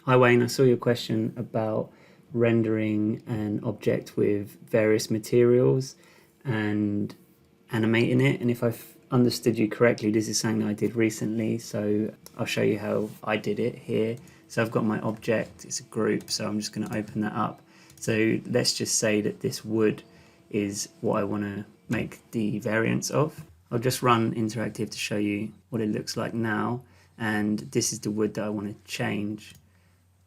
Hi Wayne, I saw your question about rendering an object with various materials and animating it, and if I've understood you correctly, this is something I did recently, so I'll show you how I did it here. So I've got my object, it's a group, so I'm just going to open that up. So let's just say that this wood is what I want to make the variance of. I'll just run interactive to show you what it looks like now, and this is the wood that I want to change.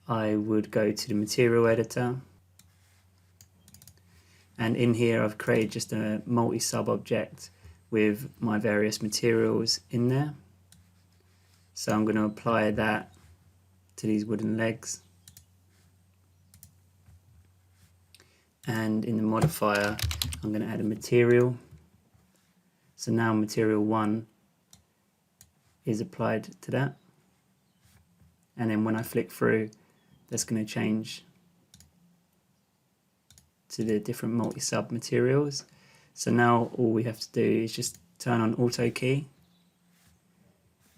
I would go to the material editor, and in here I've created just a multi-sub object with my various materials in there. So I'm going to apply that to these wooden legs, and in the modifier I'm going to add a material. So now material 1 is applied to that, and then when I flick through, that's going to change to the different multi-sub materials. So now all we have to do is just turn on auto key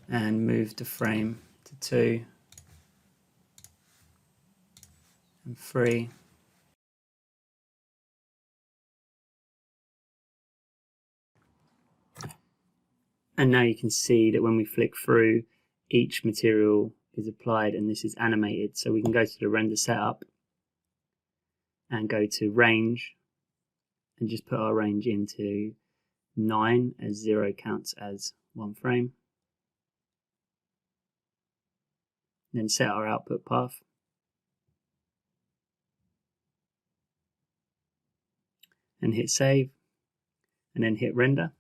and move the frame to 2 and 3. And now you can see that when we flick through, each material is applied and this is animated. So we can go to the render setup and go to range and just put our range into 9, as 0 counts as 1 frame. And then set our output path. And hit save, and then hit render.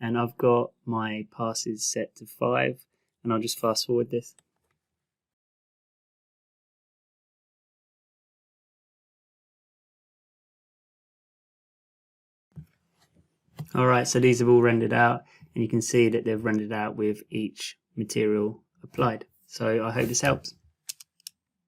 And I've got my passes set to 5, and I'll just fast forward this. Alright, so these have all rendered out, and you can see that they've rendered out with each material applied. So I hope this helps.